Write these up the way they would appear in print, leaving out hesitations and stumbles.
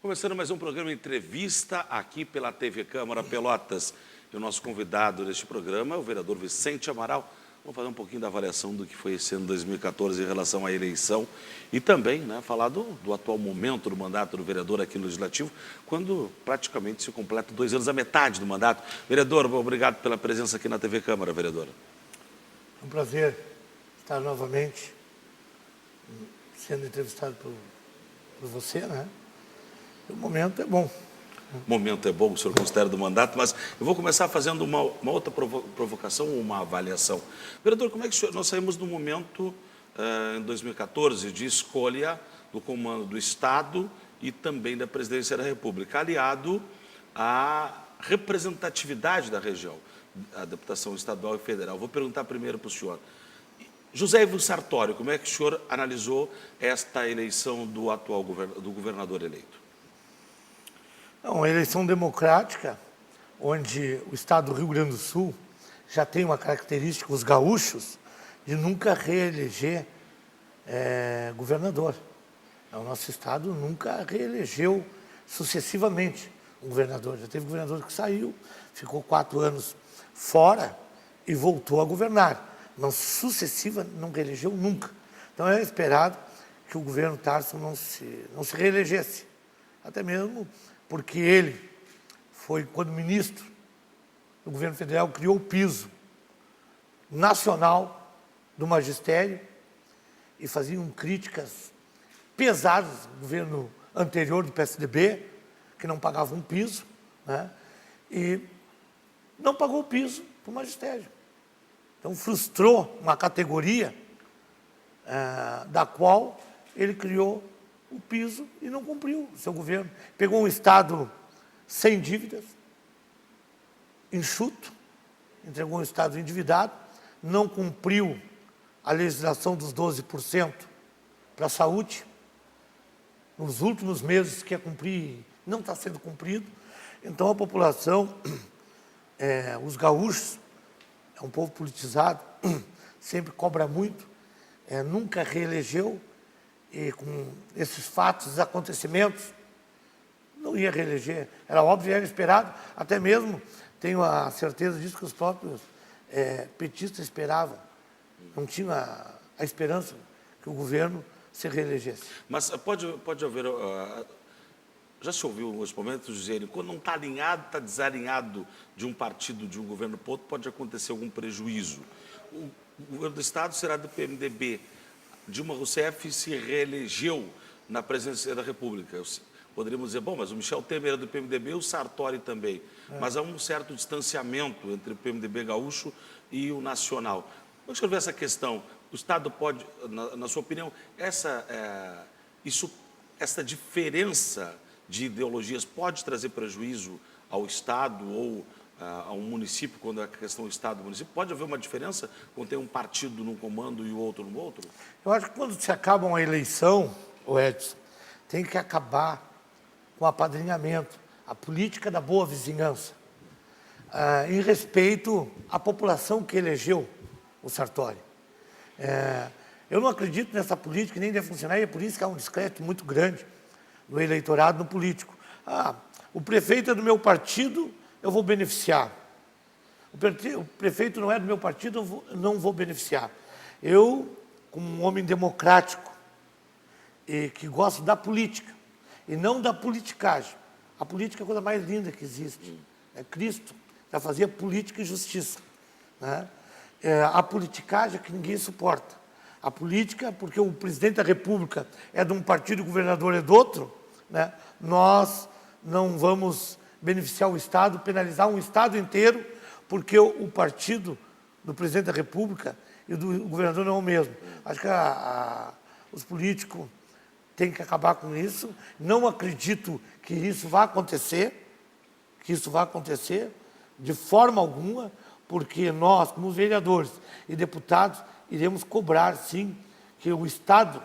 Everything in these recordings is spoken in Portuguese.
Começando mais um programa Entrevista aqui pela TV Câmara Pelotas. E o nosso convidado deste programa é o vereador Vicente Amaral. Vamos fazer um pouquinho da avaliação do que foi esse ano 2014 em relação à eleição e também falar do atual momento do mandato do vereador aqui no Legislativo, quando praticamente se completa 2 anos, a metade do mandato. Vereador, obrigado pela presença aqui na TV Câmara, vereadora. É um prazer estar novamente sendo entrevistado por você, né? O momento é bom. O momento é bom, o senhor considera do mandato, mas eu vou começar fazendo uma outra provocação, uma avaliação. Vereador, como é que o senhor, nós saímos do momento, em 2014, de escolha do comando do Estado e também da Presidência da República, aliado à representatividade da região, a deputação estadual e federal. Vou perguntar primeiro para o senhor. José Ivo Sartori, como é que o senhor analisou esta eleição do atual governador eleito? É uma eleição democrática, onde o Estado do Rio Grande do Sul já tem uma característica, os gaúchos, de nunca reeleger governador. O nosso Estado nunca reelegeu sucessivamente um governador. Já teve governador que saiu, ficou 4 anos fora e voltou a governar. Não sucessiva, não reelegeu nunca. Então era esperado que o governo Tarso não se reelegesse. Até mesmo porque ele foi, quando ministro do governo federal, criou o piso nacional do magistério e faziam críticas pesadas ao governo anterior do PSDB, que não pagava um piso, né? E não pagou o piso para o magistério. Então frustrou uma categoria da qual ele criou o piso e não cumpriu o seu governo. Pegou um Estado sem dívidas, enxuto, entregou um Estado endividado, não cumpriu a legislação dos 12% para a saúde. Nos últimos meses que ia cumprir, não está sendo cumprido. Então a população, os gaúchos, é um povo politizado, sempre cobra muito, nunca reelegeu, e com esses fatos, esses acontecimentos, não ia reeleger. Era óbvio, era esperado, até mesmo, tenho a certeza disso, que os próprios petistas esperavam. Não tinha a esperança que o governo se reelegesse. Mas pode haver... já se ouviu nos momentos dizerem, quando não está alinhado, está desalinhado de um partido, de um governo para outro, pode acontecer algum prejuízo. O governo do Estado será do PMDB. Dilma Rousseff se reelegeu na presidência da República. Poderíamos dizer, bom, mas o Michel Temer era do PMDB, o Sartori também. Mas há um certo distanciamento entre o PMDB gaúcho e o nacional. Como é que o senhor vê essa questão? O Estado pode, na sua opinião, essa diferença de ideologias pode trazer prejuízo ao Estado ou a um município, quando é a questão Estado-município? Pode haver uma diferença quando tem um partido num comando e o outro no outro? Eu acho que quando se acaba uma eleição, Edson, tem que acabar com o apadrinhamento, a política da boa vizinhança, em respeito à população que elegeu o Sartori. Eu não acredito nessa política, nem deve funcionar, e é por isso que há um descrédito muito grande no eleitorado, no político. O prefeito é do meu partido, eu vou beneficiar. O prefeito não é do meu partido, eu não vou beneficiar. Eu, como um homem democrático, e que gosto da política, e não da politicagem. A política é a coisa mais linda que existe. Cristo já fazia política e justiça, né? A politicagem é que ninguém suporta. A política, porque o presidente da República é de um partido e o governador é do outro, né? Nós não vamos beneficiar o Estado, penalizar um Estado inteiro, porque o partido do presidente da República e do governador não é o mesmo. Acho que os políticos têm que acabar com isso. Não acredito que isso vá acontecer, de forma alguma, porque nós, como vereadores e deputados, iremos cobrar, sim, que o Estado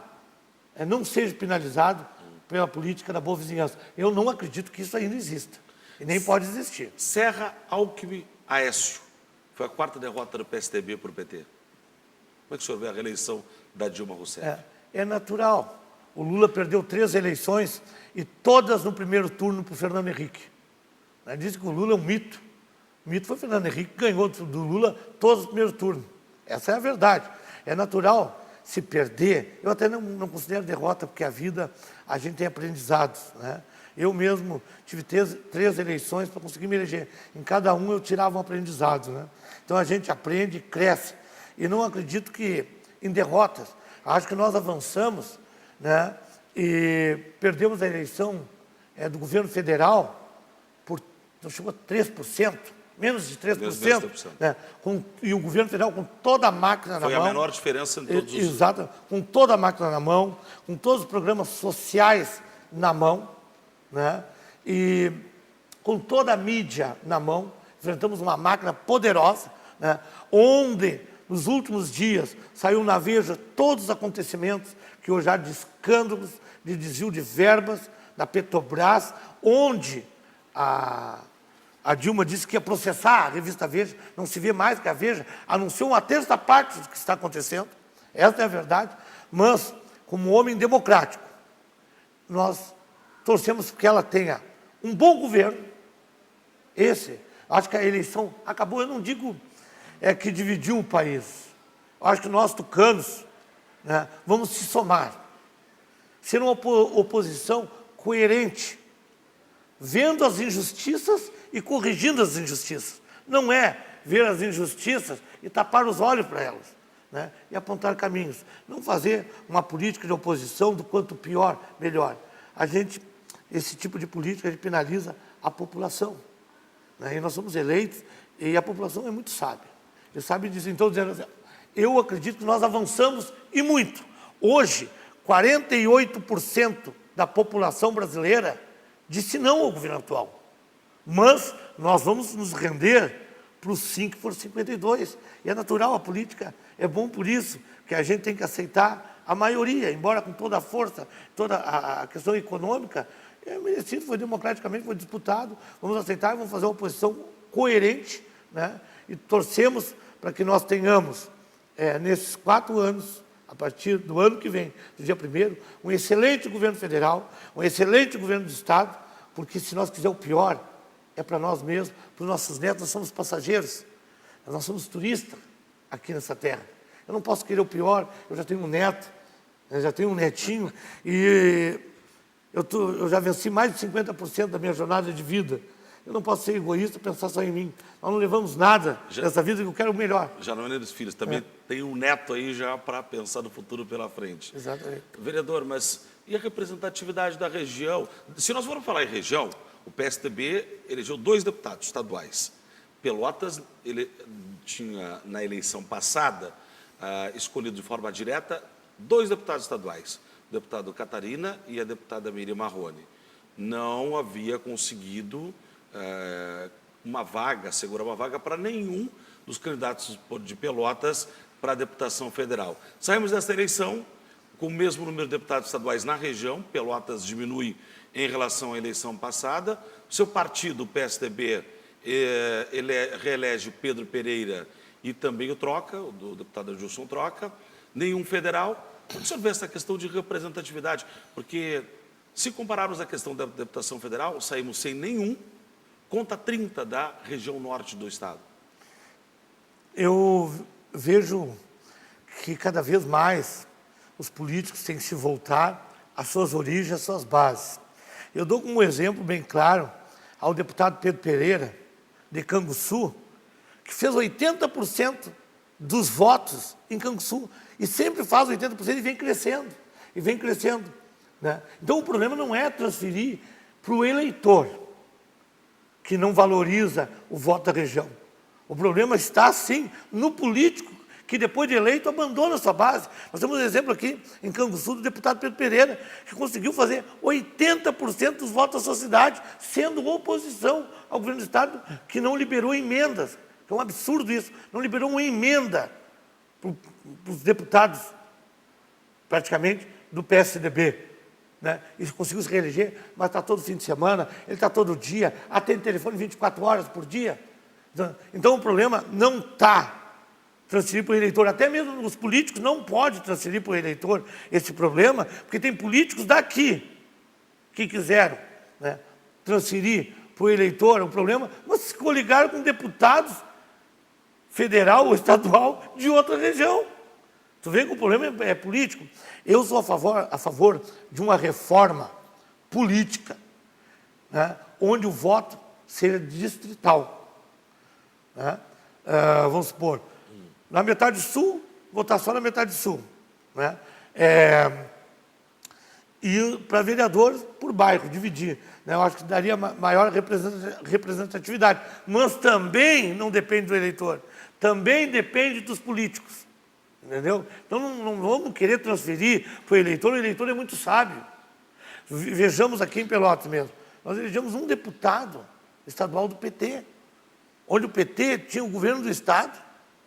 não seja penalizado pela política da boa vizinhança. Eu não acredito que isso ainda exista. E nem pode existir. Serra, Alckmin, Aécio. Foi a 4ª derrota do PSDB para o PT. Como é que o senhor vê a reeleição da Dilma Rousseff? É natural. o Lula perdeu 3 eleições e todas no primeiro turno para o Fernando Henrique. Dizem que o Lula é um mito. O mito foi o Fernando Henrique que ganhou do Lula todos os primeiros turnos. Essa é a verdade. É natural se perder. Eu até não considero derrota, porque a vida, a gente tem aprendizados, né? Eu mesmo tive 3 eleições para conseguir me eleger. Em cada um eu tirava um aprendizado, né? Então a gente aprende, cresce. E não acredito que em derrotas. Acho que nós avançamos, né? E perdemos a eleição do governo federal por, não chegou a 3%, menos de 3%. Né? E o governo federal com toda a máquina na mão. Foi a menor diferença em todos os... Exato, com toda a máquina na mão, com todos os programas sociais na mão, né? E com toda a mídia na mão, enfrentamos uma máquina poderosa, né? Onde, nos últimos dias, saiu na Veja todos os acontecimentos que hoje há de escândalos, de desvio de verbas da Petrobras, onde a Dilma disse que ia processar a revista Veja, não se vê mais que a Veja anunciou uma terça parte do que está acontecendo, essa é a verdade, mas, como homem democrático, nós torcemos que ela tenha um bom governo. Acho que a eleição acabou, eu não digo que dividiu o país. Eu acho que nós, tucanos, né, vamos se somar. Ser uma oposição coerente, vendo as injustiças e corrigindo as injustiças. Não é ver as injustiças e tapar os olhos para elas, né, e apontar caminhos. Não fazer uma política de oposição do quanto pior, melhor. Esse tipo de política, a gente penaliza a população, né? E nós somos eleitos e a população é muito sábia. Eles sabem disso. Então, dizendo assim, eu acredito que nós avançamos e muito. Hoje, 48% da população brasileira disse não ao governo atual. Mas nós vamos nos render para os 5 por 52. E é natural, a política é bom por isso, que a gente tem que aceitar a maioria, embora com toda a força, toda a questão econômica, é merecido, foi democraticamente, foi disputado, vamos aceitar e vamos fazer uma oposição coerente, né? E torcemos para que nós tenhamos, nesses 4 anos, a partir do ano que vem, do dia 1º, um excelente governo federal, um excelente governo do Estado, porque se nós quisermos o pior, é para nós mesmos, para os nossos netos, nós somos passageiros, nós somos turistas aqui nessa terra. Eu não posso querer o pior, eu já tenho um neto, eu já tenho um netinho, e eu já venci mais de 50% da minha jornada de vida. Eu não posso ser egoísta e pensar só em mim. Nós não levamos nada nessa vida, que eu quero o melhor. Já não é dos filhos, também tem um neto aí já para pensar no futuro pela frente. Exatamente. Vereador, mas e a representatividade da região? Se nós formos falar em região, o PSDB elegeu 2 deputados estaduais. Pelotas, ele tinha, na eleição passada, escolhido de forma direta 2 deputados estaduais, o deputado Catarina e a deputada Miriam Marrone. Não havia conseguido assegurar uma vaga para nenhum dos candidatos de Pelotas para a deputação federal. Saímos desta eleição com o mesmo número de deputados estaduais na região, Pelotas diminui em relação à eleição passada, o seu partido, o PSDB, ele reelege o Pedro Pereira e também o Troca, o deputado Gilson Troca, nenhum federal. Como o senhor vê essa questão de representatividade? Porque, se compararmos a questão da deputação federal, saímos sem nenhum, contra 30 da região norte do estado. Eu vejo que cada vez mais os políticos têm que se voltar às suas origens, às suas bases. Eu dou como exemplo bem claro ao deputado Pedro Pereira, de Canguçu, que fez 80% dos votos em Canguçu, e sempre faz 80% e vem crescendo, né? Então o problema não é transferir para o eleitor, que não valoriza o voto da região. O problema está, sim, no político, que depois de eleito abandona a sua base. Nós temos um exemplo aqui em Canguçu do deputado Pedro Pereira, que conseguiu fazer 80% dos votos da sua cidade, sendo oposição ao governo do estado, que não liberou emendas. É um absurdo isso, não liberou uma emenda para os deputados, praticamente, do PSDB, né? E conseguiu se reeleger, mas está todo fim de semana, ele está todo dia, atende telefone 24 horas por dia. Então o problema não está transferir para o eleitor. Até mesmo os políticos não podem transferir para o eleitor esse problema, porque tem políticos daqui que quiseram, né, transferir para o eleitor o problema, mas se coligaram com deputados federal ou estadual de outra região. Tu vê que o problema é político. Eu sou a favor de uma reforma política, né, onde o voto seja distrital. Né? Vamos supor, na metade sul, votar só na metade sul. Né? E para vereadores por bairro, dividir. Né? Eu acho que daria maior representatividade. Mas também não depende do eleitor, também depende dos políticos. Entendeu? Então não vamos querer transferir para o eleitor é muito sábio. Vejamos aqui em Pelotas mesmo, nós elegemos um deputado estadual do PT, onde o PT tinha o governo do Estado,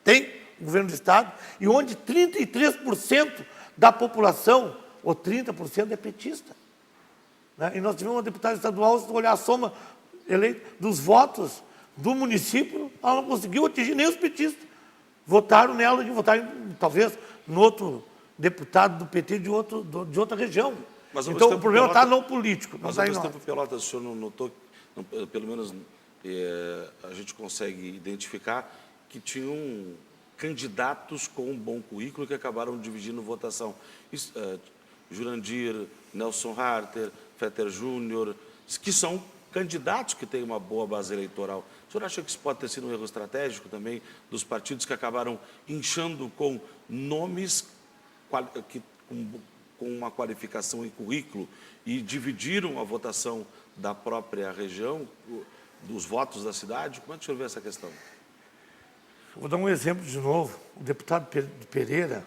tem o governo do Estado, e onde 33% da população, ou 30% é petista. Né? E nós tivemos uma deputada estadual, se olhar a soma dos votos do município, ela não conseguiu atingir nem os petistas. Votaram nela e votaram, talvez, no outro deputado do PT de outra região. Mas, então, o problema está no político, não está em nós. Mas, ao mesmo tempo, Pelotas, o senhor não notou, pelo menos a gente consegue identificar que tinham candidatos com um bom currículo que acabaram dividindo votação. Jurandir, Nelson Harter, Fetter Júnior, que são candidatos que têm uma boa base eleitoral. O senhor acha que isso pode ter sido um erro estratégico também dos partidos que acabaram inchando com nomes com uma qualificação em currículo e dividiram a votação da própria região, dos votos da cidade? Como é que o senhor vê essa questão? Vou dar um exemplo de novo. O deputado Pereira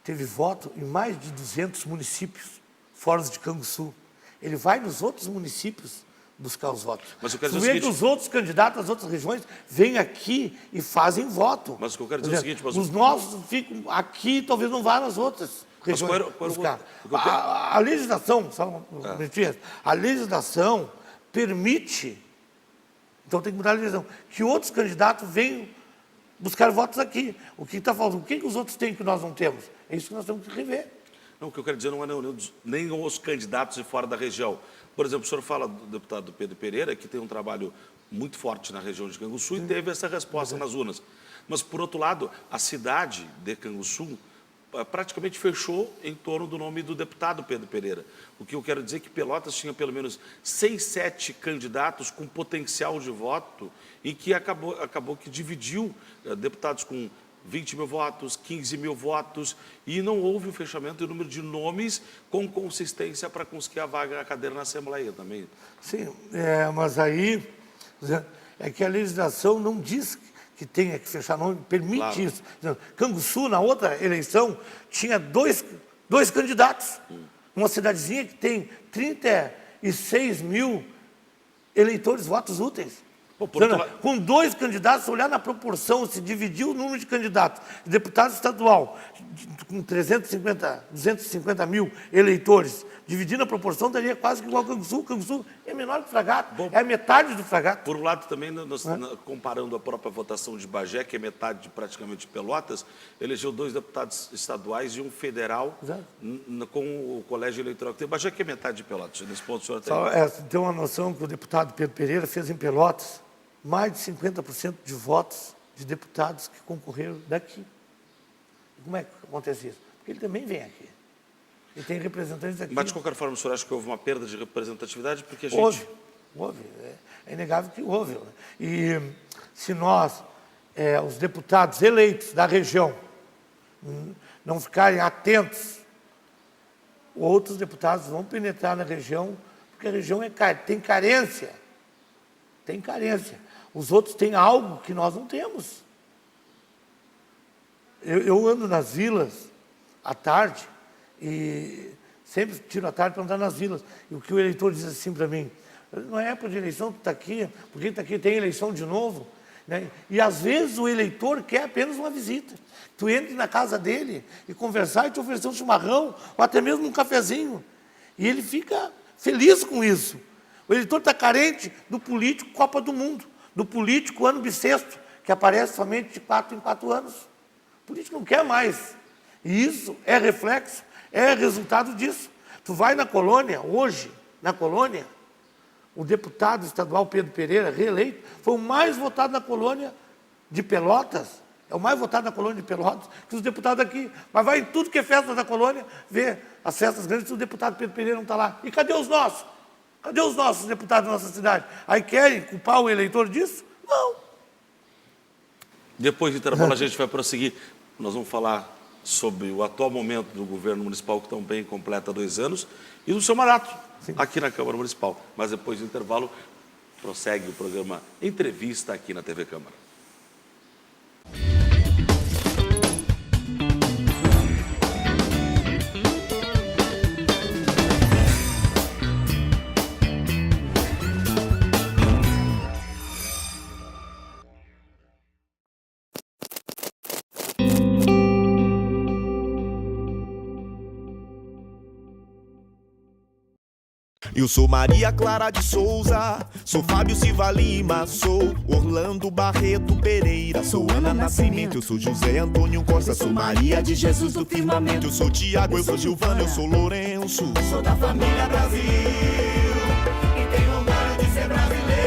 teve voto em mais de 200 municípios fora de Canguçu. Ele vai nos outros municípios buscar os votos. Mas eu quero dizer o seguinte, os outros candidatos das outras regiões vêm aqui e fazem voto. Mas o que eu quero dizer é o seguinte... Os nossos ficam aqui, talvez não vá nas outras regiões buscar. A legislação, só um minutinho, a legislação permite, então tem que mudar a legislação, que outros candidatos venham buscar votos aqui. O que está faltando? O que os outros têm que nós não temos? É isso que nós temos que rever. Não, o que eu quero dizer não é nem os candidatos de fora da região. Por exemplo, o senhor fala do deputado Pedro Pereira, que tem um trabalho muito forte na região de Canguçu e teve essa resposta nas urnas. Mas, por outro lado, a cidade de Canguçu praticamente fechou em torno do nome do deputado Pedro Pereira. O que eu quero dizer é que Pelotas tinha pelo menos 6, 7 candidatos com potencial de voto e que acabou que dividiu deputados com 20 mil votos, 15 mil votos, e não houve o fechamento do número de nomes com consistência para conseguir a vaga, a cadeira na Assembleia também. Sim, mas aí é que a legislação não diz que tenha que fechar nome, permite isso. Canguçu, na outra eleição, tinha dois candidatos. Uma cidadezinha que tem 36 mil eleitores, votos úteis. Com 2 candidatos, olhar na proporção, se dividir o número de candidatos, deputado estadual, com 250 mil eleitores, dividindo a proporção, daria quase que igual ao Canguçu. O Canguçu é menor que o Fragato, é a metade do Fragato. Por um lado, também, comparando a própria votação de Bagé, que é metade praticamente de Pelotas, elegeu 2 deputados estaduais e um federal com o colégio eleitoral. Bagé que é metade de Pelotas, nesse ponto o senhor tem. Tem uma noção que o deputado Pedro Pereira fez em Pelotas, mais de 50% de votos de deputados que concorreram daqui. Como é que acontece isso? Porque ele também vem aqui. E tem representantes aqui. Mas, de qualquer forma, o senhor acha que houve uma perda de representatividade? Porque a gente... Houve. É inegável que houve. E se nós, os deputados eleitos da região, não ficarem atentos, outros deputados vão penetrar na região, porque a região tem carência. Tem carência. Os outros têm algo que nós não temos. Eu ando nas vilas à tarde e sempre tiro à tarde para andar nas vilas. E o que o eleitor diz assim para mim, não é época de eleição, tu está aqui, porque está aqui, tem eleição de novo. Né? E às vezes o eleitor quer apenas uma visita. Tu entra na casa dele e conversar e te oferecer um chimarrão, ou até mesmo um cafezinho. E ele fica feliz com isso. O eleitor está carente do político Copa do Mundo, do político ano bissexto, que aparece somente de 4 em 4 anos. O político não quer mais. E isso é reflexo, é resultado disso. Tu vai na colônia, hoje, na colônia, o deputado estadual Pedro Pereira, reeleito, foi o mais votado na colônia de Pelotas. É o mais votado na colônia de Pelotas que os deputados aqui. Mas vai em tudo que é festa da colônia, ver as festas grandes, o deputado Pedro Pereira não está lá. E cadê os nossos? Cadê os nossos deputados da nossa cidade? Aí querem culpar o eleitor disso? Não. Depois do intervalo a gente vai prosseguir. Nós vamos falar sobre o atual momento do governo municipal, que também completa 2 anos, e do seu mandato aqui na Câmara Municipal. Mas depois do intervalo, prossegue o programa Entrevista aqui na TV Câmara. Eu sou Maria Clara de Souza, sou Fábio Silva Lima, sou Orlando Barreto Pereira, sou Ana Nascimento, eu sou José Antônio Costa, sou Maria de Jesus do Firmamento, eu sou Tiago, eu sou Gilvana, eu sou Lourenço, sou da família Brasil e tenho orgulho de ser brasileiro.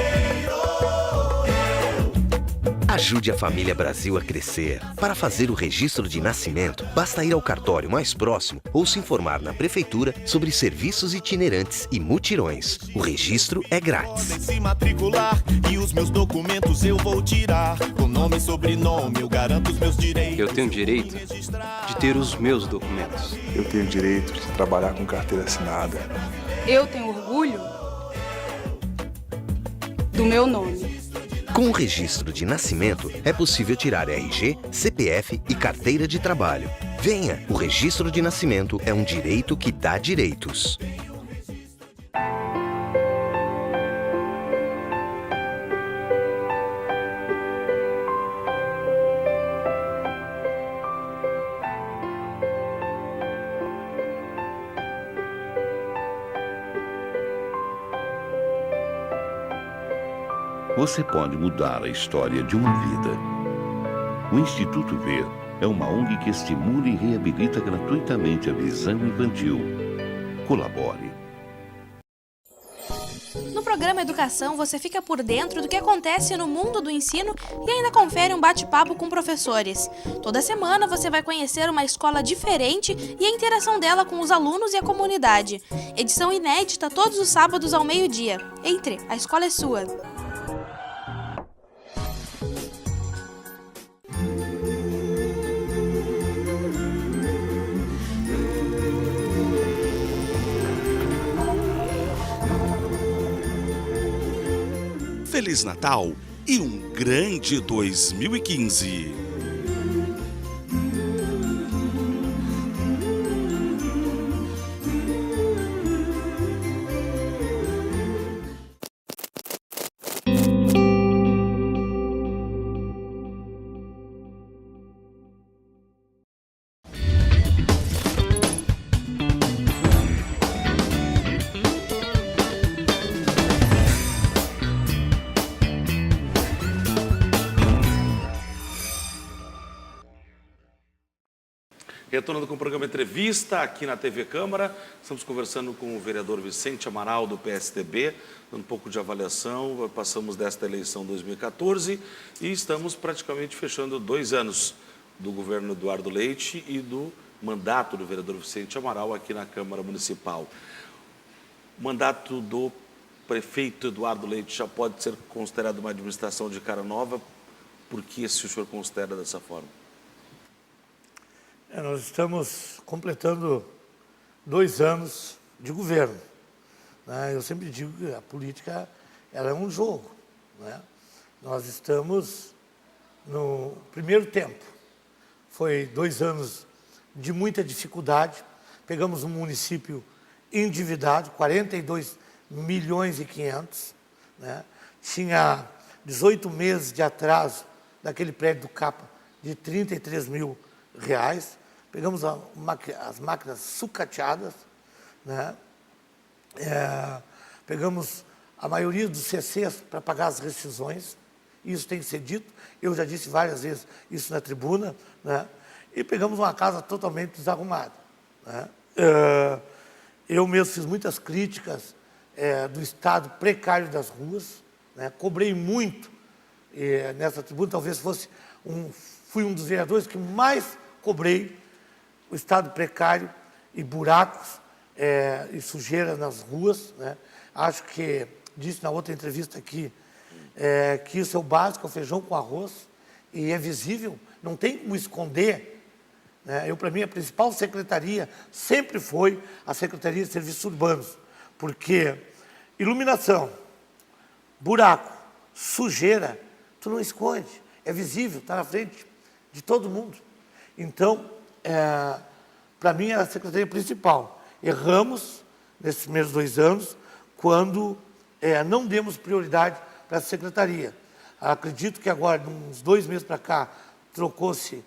Ajude a família Brasil a crescer. Para fazer o registro de nascimento, basta ir ao cartório mais próximo ou se informar na prefeitura sobre serviços itinerantes e mutirões. O registro é grátis. Podem se matricular e os meus documentos eu vou tirar. Com nome e sobrenome eu garanto os meus direitos. Eu tenho direito de ter os meus documentos. Eu tenho direito de trabalhar com carteira assinada. Eu tenho orgulho do meu nome. Com o registro de nascimento, é possível tirar RG, CPF e carteira de trabalho. Venha! O registro de nascimento é um direito que dá direitos. Você pode mudar a história de uma vida. O Instituto Ver é uma ONG que estimula e reabilita gratuitamente a visão infantil. Colabore. No programa Educação, você fica por dentro do que acontece no mundo do ensino e ainda confere um bate-papo com professores. Toda semana você vai conhecer uma escola diferente e a interação dela com os alunos e a comunidade. Edição inédita todos os sábados ao meio-dia. Entre, a escola é sua. Feliz Natal e um grande 2015! Retornando com o programa Entrevista aqui na TV Câmara, estamos conversando com o vereador Vicente Amaral do PSDB, dando um pouco de avaliação. Passamos desta eleição 2014 e estamos praticamente fechando 2 anos do governo Eduardo Leite e do mandato do vereador Vicente Amaral aqui na Câmara Municipal. O mandato do prefeito Eduardo Leite já pode ser considerado uma administração de cara nova? Por que se o senhor considera dessa forma? Nós estamos completando 2 anos de governo. Eu sempre digo que a política ela é um jogo. Nós estamos no primeiro tempo. Foi 2 anos de muita dificuldade. Pegamos um município endividado, 42 milhões e 500. Tinha 18 meses de atraso daquele prédio do Capa de 33 mil reais. Pegamos as máquinas sucateadas, pegamos a maioria dos CCs para pagar as rescisões, isso tem que ser dito, eu já disse várias vezes isso na tribuna, e pegamos uma casa totalmente desarrumada, né? Eu mesmo fiz muitas críticas do estado precário das ruas, né? Cobrei muito nessa tribuna, talvez fui um dos vereadores que mais cobrei o estado precário e buracos e sujeira nas ruas, né? Acho que disse na outra entrevista aqui que isso é o básico, é o feijão com arroz, e é visível, não tem como esconder, né? Para mim, a principal secretaria sempre foi a Secretaria de Serviços Urbanos, porque iluminação, buraco, sujeira, tu não esconde, é visível, está na frente de todo mundo. Então, para mim, era a secretaria principal. Erramos, nesses primeiros 2 anos, quando não demos prioridade para a secretaria. Acredito que agora, uns 2 meses para cá, trocou-se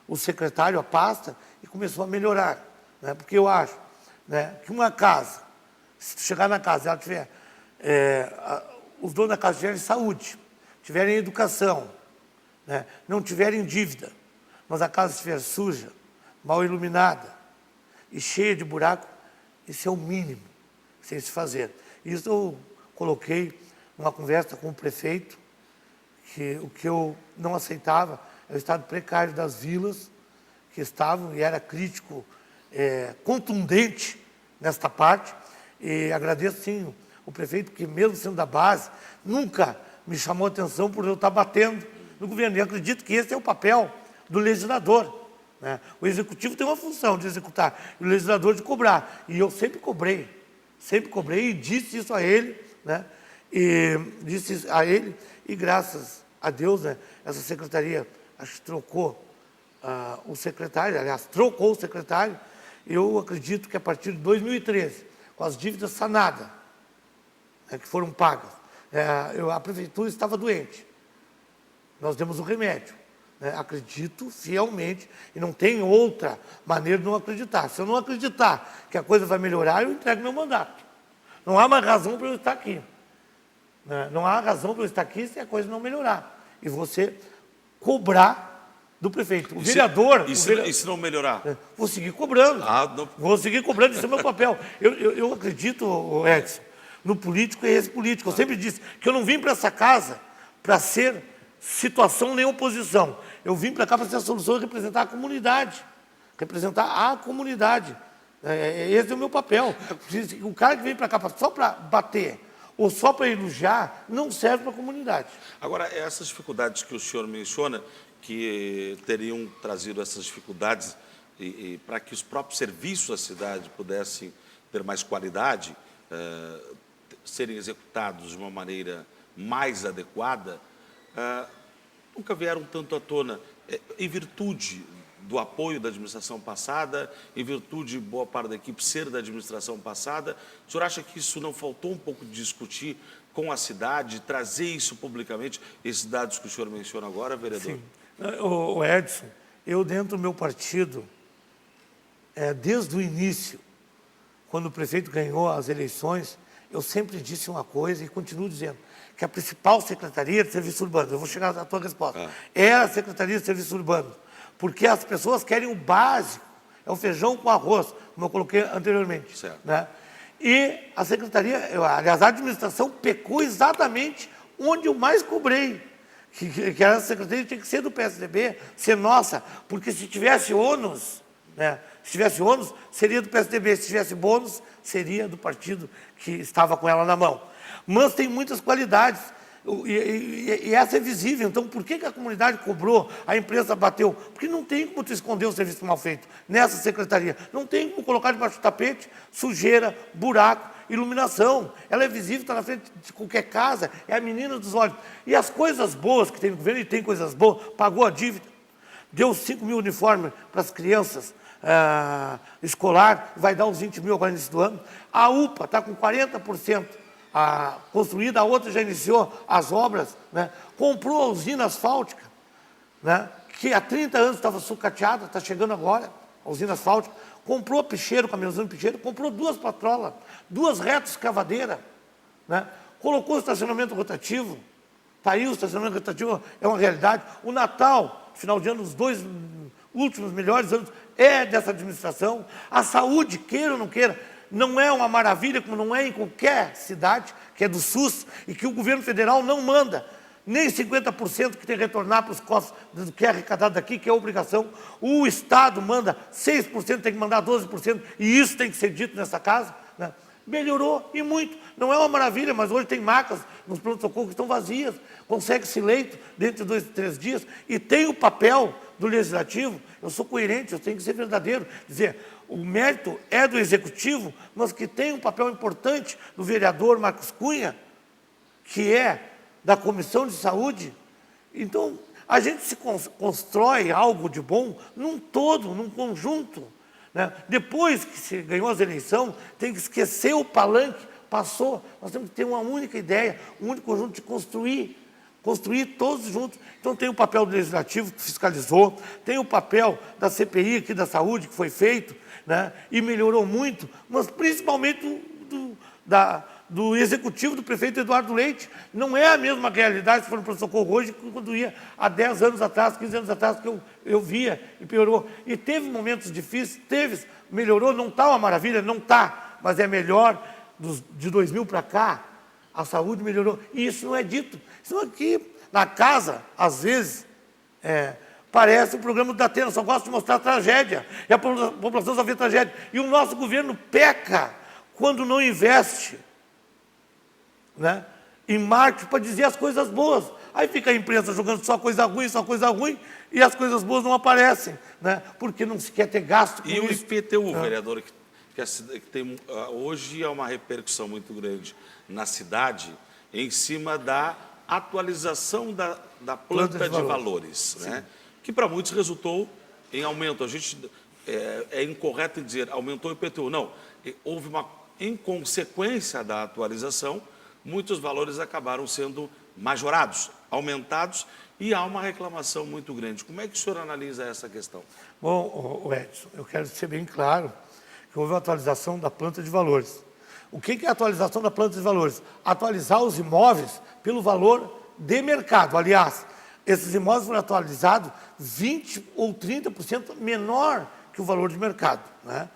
o secretário, a pasta, e começou a melhorar, né? Porque eu acho, né, que uma casa, se chegar na casa e ela tiver, os donos da casa tiverem saúde, tiverem educação, né, não tiverem dívida, mas a casa estiver suja, mal iluminada e cheia de buraco, isso é o mínimo sem se fazer. Isso eu coloquei numa conversa com o prefeito, que o que eu não aceitava é o estado precário das vilas que estavam, e era crítico, contundente nesta parte, e agradeço sim o prefeito, que mesmo sendo da base, nunca me chamou a atenção por eu estar batendo no governo, e acredito que esse é o papel do legislador, né? O executivo tem uma função de executar, e o legislador de cobrar, e eu sempre cobrei e disse isso a ele, né? E graças a Deus, né, essa secretaria, acho que trocou o secretário, aliás, trocou o secretário. Eu acredito que a partir de 2013, com as dívidas sanadas, né, que foram pagas, a prefeitura estava doente, nós demos o remédio, né? Acredito fielmente, e não tem outra maneira de não acreditar. Se eu não acreditar que a coisa vai melhorar, eu entrego meu mandato. Não há mais razão para eu estar aqui. Não há razão para eu estar aqui se a coisa não melhorar. E você cobrar do prefeito. O vereador... E se não melhorar? Vou seguir cobrando. Vou seguir cobrando, esse é o meu papel. Eu acredito, Edson, no político e esse político. Eu sempre disse que eu não vim para essa casa para ser situação nem oposição. Eu vim para cá para ser a solução e representar a comunidade. Representar a comunidade. Esse é o meu papel. O cara que vem para cá só para bater ou só para elogiar, não serve para a comunidade. Agora, essas dificuldades que o senhor menciona, que teriam trazido essas dificuldades para que os próprios serviços da cidade pudessem ter mais qualidade, serem executados de uma maneira mais adequada, nunca vieram tanto à tona, em virtude do apoio da administração passada, em virtude de boa parte da equipe ser da administração passada. O senhor acha que isso não faltou um pouco de discutir com a cidade, trazer isso publicamente, esses dados que o senhor menciona agora, vereador? Sim. O Edson, eu dentro do meu partido, desde o início, quando o prefeito ganhou as eleições, eu sempre disse uma coisa e continuo dizendo, que a principal secretaria de Serviços Urbanos, eu vou chegar à tua resposta, é a Secretaria de Serviços Urbanos, porque as pessoas querem o básico, é o feijão com arroz, como eu coloquei anteriormente. Certo. Né? E a secretaria, aliás, a administração pecou exatamente onde eu mais cobrei, que a secretaria tinha que ser do PSDB, ser nossa, porque se tivesse ônus, né, seria do PSDB, se tivesse bônus, seria do partido que estava com ela na mão. Mas tem muitas qualidades, e essa é visível. Então, por que a comunidade cobrou, a imprensa bateu? Porque não tem como tu esconder o serviço mal feito nessa secretaria. Não tem como colocar debaixo do tapete sujeira, buraco, iluminação. Ela é visível, está na frente de qualquer casa, é a menina dos olhos. E as coisas boas que tem no governo, e tem coisas boas, pagou a dívida, deu 5 mil uniformes para as crianças escolar, vai dar uns 20 mil agora no início do ano. A UPA está com 40%. Construída, a outra já iniciou as obras, né? Comprou a usina asfáltica, né? Que há 30 anos estava sucateada, está chegando agora, a usina asfáltica, comprou picheiro, caminhãozinho picheiro, comprou 2 patrolas, 2 retas escavadeiras, né? Colocou estacionamento rotativo, Está aí, o estacionamento rotativo é uma realidade. O Natal, final de ano, os 2 últimos melhores anos, é dessa administração. A saúde, queira ou não queira, não é uma maravilha, como não é em qualquer cidade, que é do SUS, e que o governo federal não manda nem 50% que tem que retornar para os cofres do que é arrecadado daqui, que é obrigação. O Estado manda 6%, tem que mandar 12%, e isso tem que ser dito nessa casa, né? Melhorou e muito. Não é uma maravilha, mas hoje tem macas nos pronto-socorro que estão vazias. Consegue-se leito dentro de 2, 3 dias. E tem o papel do Legislativo. Eu sou coerente, eu tenho que ser verdadeiro. Dizer, o mérito é do Executivo, mas que tem um papel importante do vereador Marcos Cunha, que é da Comissão de Saúde. Então, a gente se constrói algo de bom num todo, num conjunto, né? Depois que se ganhou as eleições, tem que esquecer o palanque, passou. Nós temos que ter uma única ideia, um único conjunto de construir todos juntos. Então tem o papel do Legislativo, que fiscalizou, tem o papel da CPI aqui da saúde, que foi feito, né? E melhorou muito, mas principalmente do Executivo, do prefeito Eduardo Leite. Não é a mesma realidade se for no pronto-socorro hoje, quando ia há 10 anos atrás, 15 anos atrás, que eu via e piorou. E teve momentos difíceis, melhorou, não está uma maravilha, não está, mas é melhor de 2000 para cá, a saúde melhorou. E isso não é dito. Isso aqui, na casa, às vezes, parece o programa do Datena, só gosta de mostrar a tragédia, e a população só vê tragédia. E o nosso governo peca quando não investe, né, em marketing para dizer as coisas boas. Aí fica a imprensa jogando só coisa ruim, e as coisas boas não aparecem, né, porque não se quer ter gasto com isso. E o IPTU, vereador, que tem, hoje é uma repercussão muito grande na cidade, em cima da atualização da planta de valores, né, que para muitos resultou em aumento. A gente é incorreto dizer aumentou o IPTU. Não, houve uma, em consequência da atualização, muitos valores acabaram sendo majorados, aumentados, e há uma reclamação muito grande. Como é que o senhor analisa essa questão? Bom, Edson, eu quero ser bem claro que houve uma atualização da planta de valores. O que é a atualização da planta de valores? Atualizar os imóveis pelo valor de mercado. Aliás, esses imóveis foram atualizados 20% ou 30% menor que o valor de mercado, né?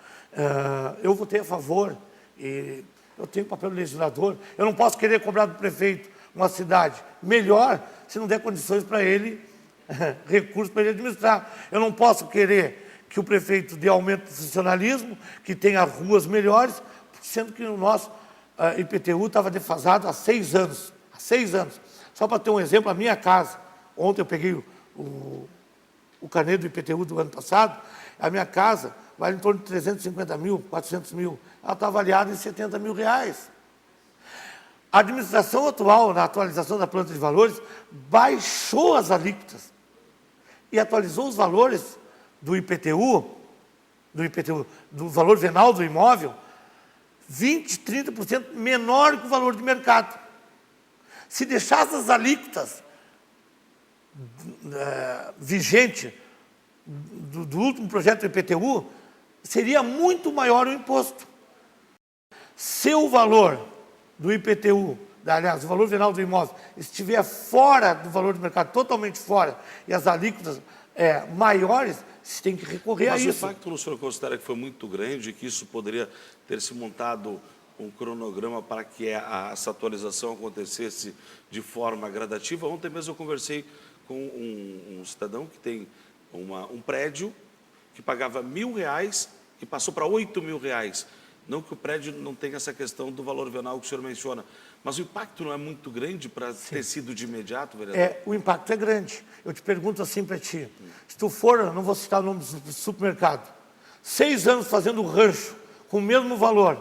Eu votei a favor, e eu tenho papel do legislador. Eu não posso querer cobrar do prefeito uma cidade melhor se não der condições para ele, recursos para ele administrar. Eu não posso querer que o prefeito dê aumento do funcionalismo, que tenha ruas melhores, sendo que o nosso IPTU estava defasado há 6 anos. Há 6 anos. Só para ter um exemplo, a minha casa, ontem eu peguei o carnê do IPTU do ano passado, a minha casa vale em torno de 350 mil, 400 mil. Ela está avaliada em 70 mil reais. A administração atual, na atualização da planta de valores, baixou as alíquotas e atualizou os valores do IPTU, do valor venal do imóvel, 20%, 30% menor que o valor de mercado. Se deixasse as alíquotas vigente do último projeto do IPTU, seria muito maior o imposto. Se o valor do IPTU, aliás, o valor venal do imóvel, estiver fora do valor do mercado, totalmente fora, e as alíquotas maiores, se tem que recorrer a isso. Mas o impacto, o senhor considera que foi muito grande e que isso poderia ter se montado um cronograma para que essa atualização acontecesse de forma gradativa? Ontem mesmo eu conversei com um cidadão que tem um prédio que pagava R$1.000 e passou para R$8.000. Não que o prédio não tenha essa questão do valor venal que o senhor menciona, mas o impacto não é muito grande para ter sido de imediato, vereador? O impacto é grande. Eu te pergunto assim para ti, se tu for, não vou citar o nome do supermercado, 6 anos fazendo rancho com o mesmo valor,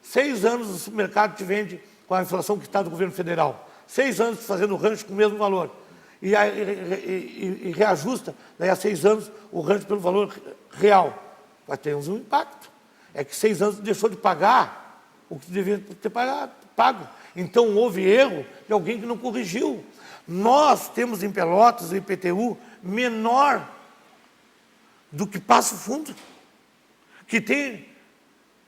6 anos o supermercado te vende com a inflação que está do governo federal, 6 anos fazendo rancho com o mesmo valor, e reajusta, daí a 6 anos, o rancho pelo valor real. Vai ter um impacto. É que 6 anos deixou de pagar o que devia ter pago. Então, houve erro de alguém que não corrigiu. Nós temos em Pelotas o IPTU menor do que Passo Fundo, que tem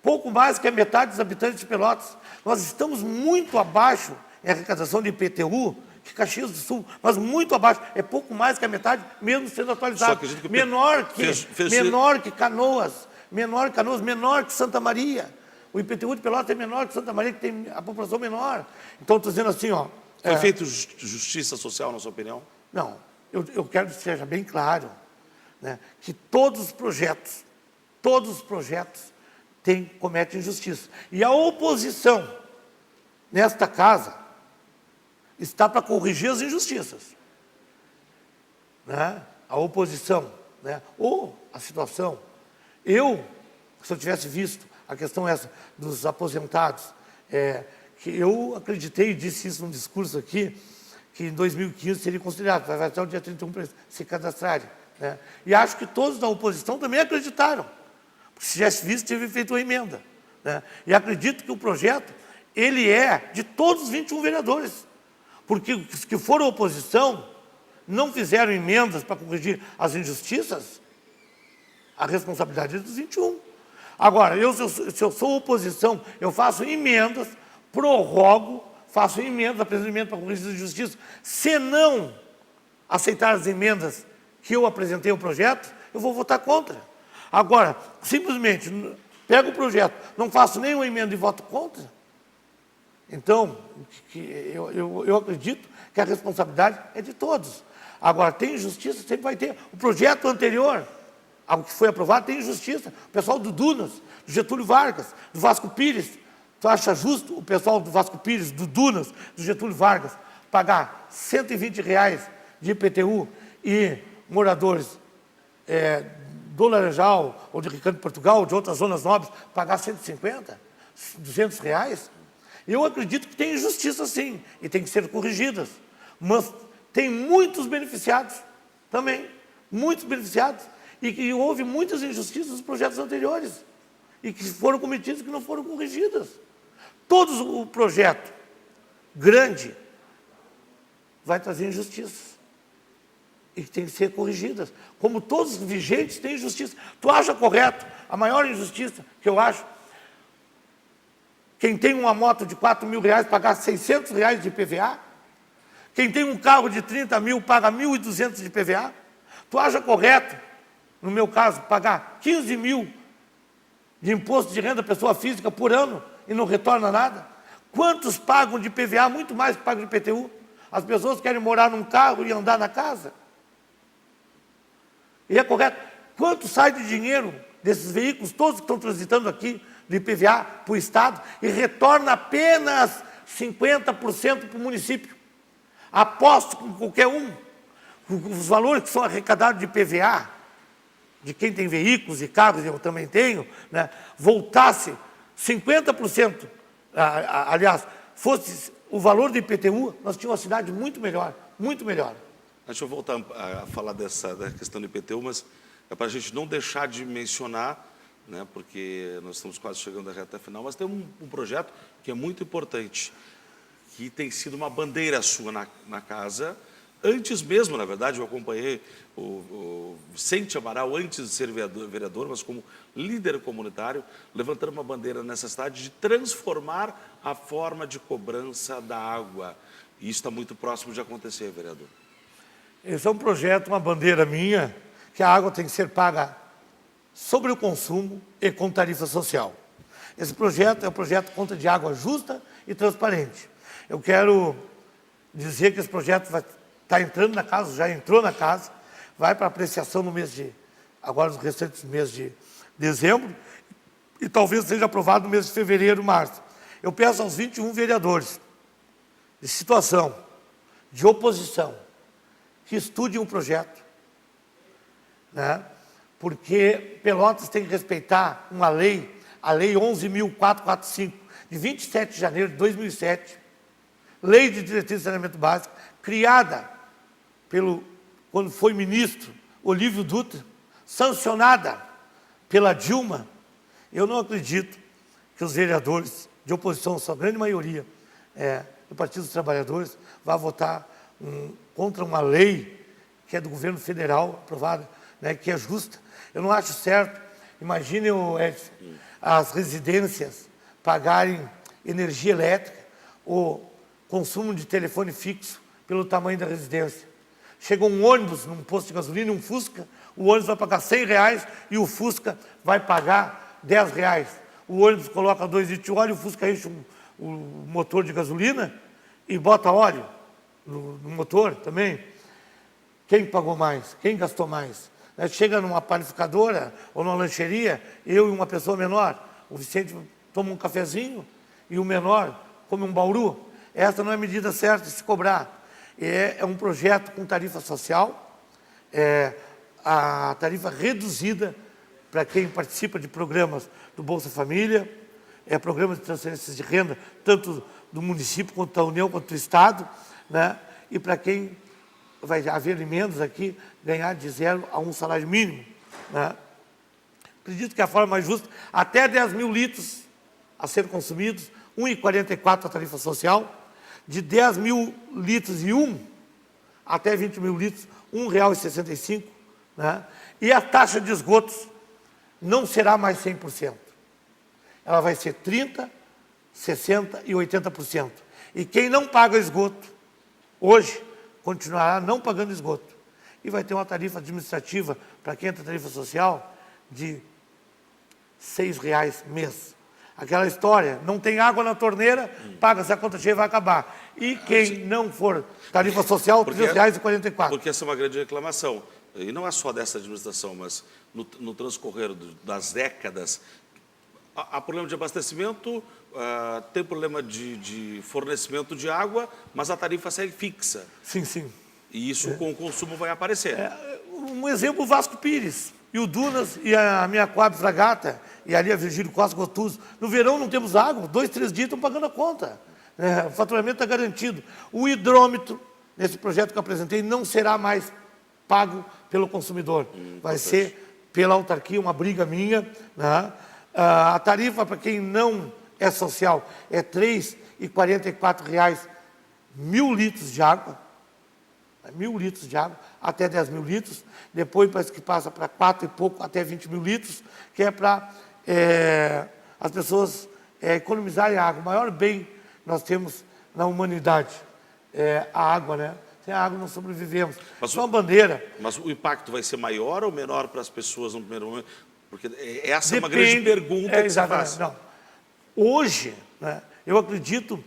pouco mais que a metade dos habitantes de Pelotas. Nós estamos muito abaixo em arrecadação de IPTU que Caxias do Sul, mas muito abaixo, é pouco mais que a metade, mesmo sendo atualizado. Menor que Canoas, menor que Santa Maria. O IPTU de Pelotas é menor que Santa Maria, que tem a população menor. Então, estou dizendo assim, ó... Foi feito justiça social, na sua opinião? Não, eu quero que seja bem claro, né, que todos os projetos cometem injustiça. E a oposição, nesta casa, está para corrigir as injustiças. Né? A oposição, né? Ou a situação. Se eu tivesse visto a questão essa dos aposentados, que eu acreditei, disse isso num discurso aqui, que em 2015 seria considerado, vai até o dia 31 para se cadastrarem. Né? E acho que todos da oposição também acreditaram. Porque se tivesse visto, tive feito uma emenda. Né? E acredito que o projeto, ele é de todos os 21 vereadores. Porque os que foram oposição, não fizeram emendas para corrigir as injustiças, a responsabilidade é dos 21. Agora, se eu sou oposição, eu faço emendas, prorrogo, faço emendas, apresento emendas para corrigir as injustiças. Se não aceitar as emendas que eu apresentei ao projeto, eu vou votar contra. Agora, simplesmente, pego o projeto, não faço nenhuma emenda e voto contra. Então, eu acredito que a responsabilidade é de todos. Agora, tem injustiça, sempre vai ter. O projeto anterior, algo que foi aprovado, tem injustiça. O pessoal do Dunas, do Getúlio Vargas, do Vasco Pires, tu acha justo o pessoal do Vasco Pires, do Dunas, do Getúlio Vargas, pagar R$120 de IPTU e moradores do Laranjal, ou de Ricardo de Portugal, ou de outras zonas nobres, pagar 150, R$200? Eu acredito que tem injustiça, sim, e tem que ser corrigidas. Mas tem muitos beneficiados também, muitos beneficiados, e que houve muitas injustiças nos projetos anteriores, e que foram cometidas e que não foram corrigidas. Todo o projeto grande vai trazer injustiças, e que tem que ser corrigidas. Como todos os vigentes têm injustiça. Tu acha correto? A maior injustiça que eu acho, quem tem uma moto de R$4.000 pagar R$600 de IPVA? Quem tem um carro de 30 mil paga 1.200 de IPVA? Tu acha correto, no meu caso, pagar 15 mil de imposto de renda pessoa física por ano e não retorna nada? Quantos pagam de IPVA? Muito mais que pagam de IPTU. As pessoas querem morar num carro e andar na casa. E é correto. Quanto sai de dinheiro desses veículos, todos que estão transitando aqui, do IPVA para o Estado, e retorna apenas 50% para o município? Aposto com qualquer um, os valores que são arrecadados de IPVA, de quem tem veículos e carros, eu também tenho, né, voltasse 50%, aliás, fosse o valor do IPTU, nós tínhamos uma cidade muito melhor, muito melhor. Deixa eu voltar a falar da questão do IPTU, mas é para a gente não deixar de mencionar, né, porque nós estamos quase chegando à reta final, mas tem um projeto que é muito importante, que tem sido uma bandeira sua na casa. Antes mesmo, na verdade, eu acompanhei o Vicente Amaral, antes de ser vereador, mas como líder comunitário, levantando uma bandeira nessa cidade de transformar a forma de cobrança da água. E isso está muito próximo de acontecer, vereador. Esse é um projeto, uma bandeira minha, que a água tem que ser paga sobre o consumo e com tarifa social. Esse projeto é um projeto conta de água justa e transparente. Eu quero dizer que esse projeto está entrando na casa, já entrou na casa, vai para apreciação no mês agora nos restantes meses de dezembro, e talvez seja aprovado no mês de fevereiro, março. Eu peço aos 21 vereadores de situação, de oposição, que estudem um projeto, né? Porque Pelotas tem que respeitar uma lei, a Lei 11.445, de 27 de janeiro de 2007, Lei de Diretriz de Saneamento Básico, criada quando foi ministro Olívio Dutra, sancionada pela Dilma. Eu não acredito que os vereadores de oposição, sua grande maioria, do Partido dos Trabalhadores, vá votar contra uma lei que é do governo federal, aprovada, né, que é justa. Eu não acho certo. Imagine, as residências pagarem energia elétrica ou consumo de telefone fixo pelo tamanho da residência. Chega um ônibus num posto de gasolina, um Fusca, o ônibus vai pagar R$100 e o Fusca vai pagar R$10. O ônibus coloca 2 litros de óleo, o Fusca enche o motor de gasolina e bota óleo no motor também. Quem pagou mais? Quem gastou mais? Chega numa panificadora ou numa lancheria, eu e uma pessoa menor, o Vicente toma um cafezinho e o menor come um bauru. Essa não é a medida certa de se cobrar. É um projeto com tarifa social, a tarifa reduzida para quem participa de programas do Bolsa Família, programas de transferências de renda, tanto do município quanto da União, quanto do Estado, né? E para quem vai haver emendas aqui, ganhar de 0 a 1 salário mínimo, né? Acredito que a forma mais justa, até 10 mil litros a ser consumidos, 1,44 a tarifa social, de 10 mil litros e 1 até 20 mil litros, R$1,65, né? E a taxa de esgotos não será mais 100%. Ela vai ser 30%, 60% e 80%. E quem não paga esgoto, hoje, continuará não pagando esgoto. E vai ter uma tarifa administrativa, para quem entra tarifa social, de R$6 mês. Aquela história, não tem água na torneira, paga-se a conta cheia e vai acabar. E quem não for tarifa social, R$3,44. Porque essa é uma grande reclamação. E não é só dessa administração, mas no transcorrer das décadas, há problema de abastecimento, tem problema de fornecimento de água, mas a tarifa segue fixa. Sim, sim. E isso com o consumo vai aparecer. Um exemplo, o Vasco Pires, e o Dunas, e a minha Coab Fragata, e ali a Virgílio Costa Gotuso. No verão não temos água, 2, 3 dias estão pagando a conta. O faturamento está garantido. O hidrômetro, nesse projeto que eu apresentei, não será mais pago pelo consumidor. Vai ser pela autarquia, uma briga minha, né? A tarifa para quem não é social é R$3,44, 1.000 litros de água, 1.000 litros de água, até 10 mil litros, depois parece que passa para 4 e pouco, até 20 mil litros, que é para as pessoas economizarem água. O maior bem que nós temos na humanidade é a água, né? Sem a água não sobrevivemos. Só uma bandeira. Mas o impacto vai ser maior ou menor para as pessoas no primeiro momento? Porque essa é uma grande pergunta que se faz. Não. Hoje, né, eu acredito,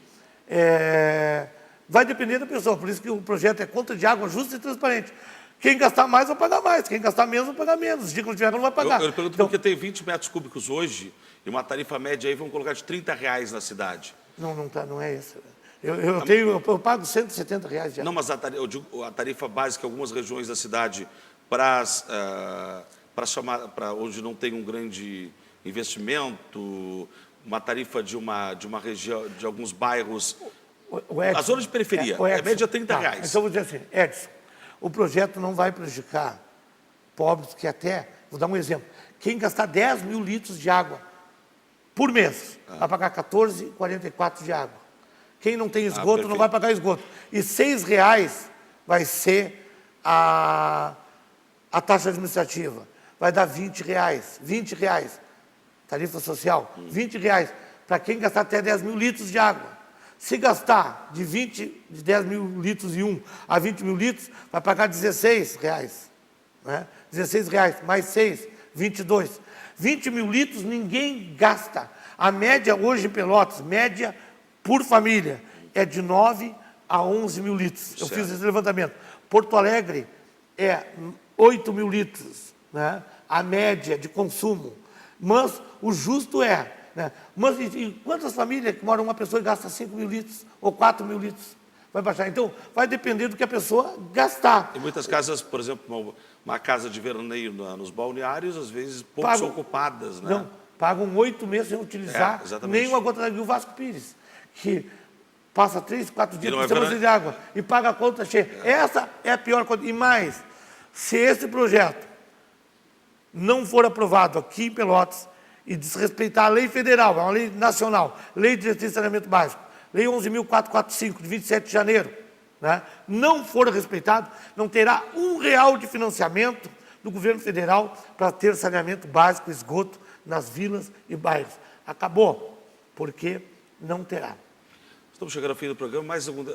vai depender da pessoa, por isso que o projeto é conta de água justa e transparente. Quem gastar mais vai pagar mais, quem gastar menos vai pagar menos. Os dias que não tiver água não vai pagar. Eu pergunto porque tem 20 metros cúbicos hoje e uma tarifa média aí, vamos colocar de R$30 na cidade. Não é isso. Eu pago R$170 de água. Não, mas eu digo, a tarifa básica em algumas regiões da cidade para onde não tem um grande investimento, uma tarifa de uma região, de alguns bairros, a zona de periferia, é média R$30. Então, vou dizer assim, Edson, o projeto não vai prejudicar pobres que até, vou dar um exemplo, quem gastar 10 mil litros de água por mês, vai pagar R$14,44 de água. Quem não tem esgoto não vai pagar esgoto. E R$6 vai ser a taxa administrativa. Vai dar R$20. Tarifa social, R$20 para quem gastar até 10 mil litros de água. Se gastar de 10 mil litros e 1 a 20 mil litros, vai pagar R$16. Né? R$16 mais 6, 22. 20 mil litros ninguém gasta. A média hoje em Pelotas, média por família, é de 9 a 11 mil litros. Eu fiz esse levantamento. Porto Alegre é 8 mil litros, né? A média de consumo. Mas o justo é, né? Mas e quantas famílias que moram uma pessoa e gasta 5 mil litros ou 4 mil litros? Vai baixar. Então, vai depender do que a pessoa gastar. Em muitas casas, por exemplo, uma casa de veraneio nos balneários, às vezes poucos ocupadas, né? Não, pagam 8 meses sem utilizar nem uma gota d'água. E o Vasco Pires, que passa 3, 4 dias precisando de água e paga a conta cheia. Essa é a pior coisa. E mais, se esse projeto não for aprovado aqui em Pelotas e desrespeitar a lei federal, é uma lei nacional, Lei de Diretriz de Saneamento Básico, Lei 11.445, de 27 de janeiro, né? Não for respeitado, não terá R$1 de financiamento do governo federal para ter saneamento básico, esgoto nas vilas e bairros. Acabou, porque não terá. Estamos chegando ao fim do programa, mais algum...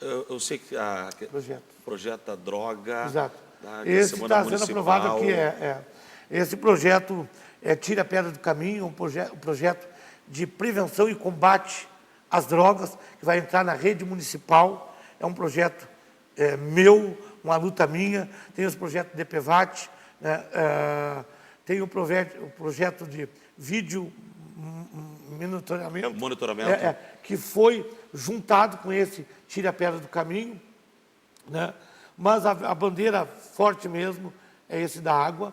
Eu sei que o projeto da droga... Exato. Da Esse Semana está sendo aprovado aqui. Esse projeto Tire a Pedra do Caminho, um projeto de prevenção e combate às drogas, que vai entrar na rede municipal. É um projeto meu, uma luta minha. Tem os projetos de DPVAT, né? Tem o projeto de vídeo monitoramento. Que foi juntado com esse Tire a Pedra do Caminho, né? Mas a bandeira forte mesmo é esse da água.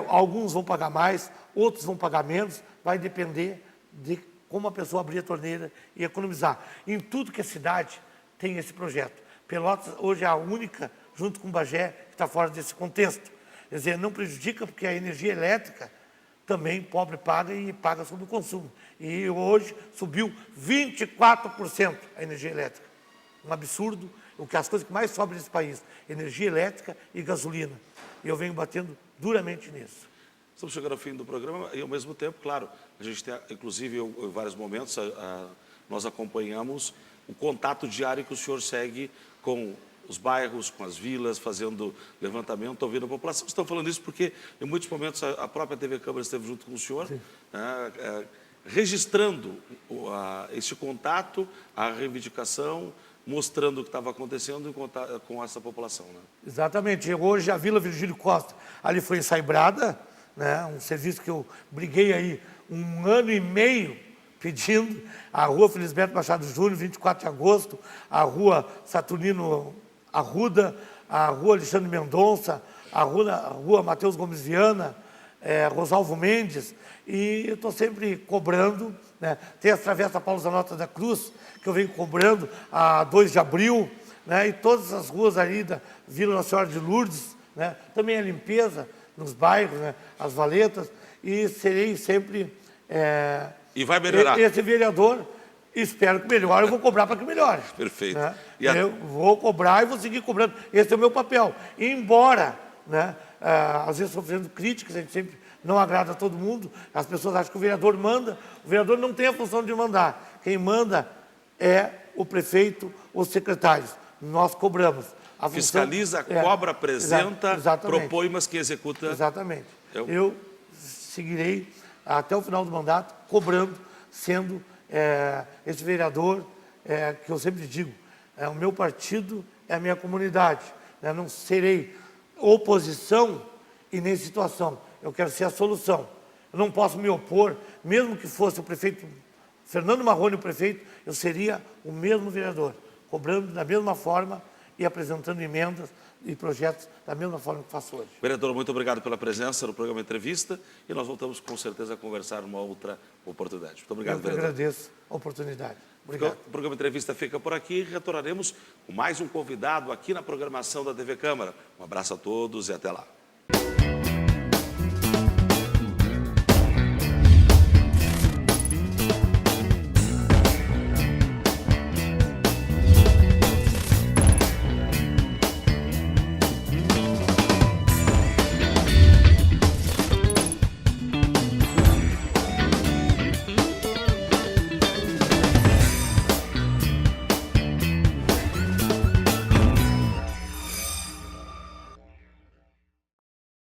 Alguns vão pagar mais, outros vão pagar menos, vai depender de como a pessoa abrir a torneira e economizar. Em tudo que é cidade tem esse projeto. Pelotas hoje é a única, junto com Bagé, que está fora desse contexto. Quer dizer, não prejudica porque a energia elétrica também pobre paga e paga sobre o consumo. E hoje subiu 24% a energia elétrica. Um absurdo, as coisas que mais sobem nesse país, energia elétrica e gasolina. E eu venho batendo duramente nisso. Estamos chegando ao fim do programa e, ao mesmo tempo, claro, a gente tem, inclusive, em vários momentos, nós acompanhamos o contato diário que o senhor segue com os bairros, com as vilas, fazendo levantamento, ouvindo a população. Estão falando isso porque, em muitos momentos, a própria TV Câmara esteve junto com o senhor, registrando esse contato, a reivindicação, mostrando o que estava acontecendo com essa população. Né? Exatamente. Hoje, a Vila Virgílio Costa, ali foi ensaibrada, né? Um serviço que eu briguei aí 1 ano e meio pedindo. A Rua Felisberto Machado Júnior, 24 de agosto, a Rua Saturnino Arruda, a Rua Alexandre Mendonça, a Rua Matheus Gomes Viana, Rosalvo Mendes, e eu estou sempre cobrando, né? Tem a Travessa Paulo Zanota da Cruz, que eu venho cobrando a 2 de abril, né? E todas as ruas ali da Vila Nossa Senhora de Lourdes, né? Também a limpeza nos bairros, né? As valetas, e serei sempre... E vai melhorar. Esse vereador, espero que melhore, eu vou cobrar para que melhore. Perfeito. Né? Eu vou cobrar e vou seguir cobrando. Esse é o meu papel. E embora, né, às vezes sofrendo críticas, a gente sempre não agrada a todo mundo, as pessoas acham que o vereador manda, o vereador não tem a função de mandar. Quem manda é o prefeito, os secretários. Nós cobramos. A fiscaliza, cobra, apresenta, propõe, mas que executa... Exatamente. Eu seguirei até o final do mandato, cobrando, sendo esse vereador, que eu sempre digo, o meu partido é a minha comunidade. Né? Não serei oposição e nem situação. Eu quero ser a solução. Eu não posso me opor, mesmo que fosse o prefeito Fernando Marrone o prefeito, eu seria o mesmo vereador, cobrando da mesma forma e apresentando emendas e projetos da mesma forma que faço hoje. Vereador, muito obrigado pela presença no programa Entrevista e nós voltamos com certeza a conversar numa outra oportunidade. Muito obrigado, vereador. Eu agradeço a oportunidade. Obrigado. O programa Entrevista fica por aqui e retornaremos com mais um convidado aqui na programação da TV Câmara. Um abraço a todos e até lá.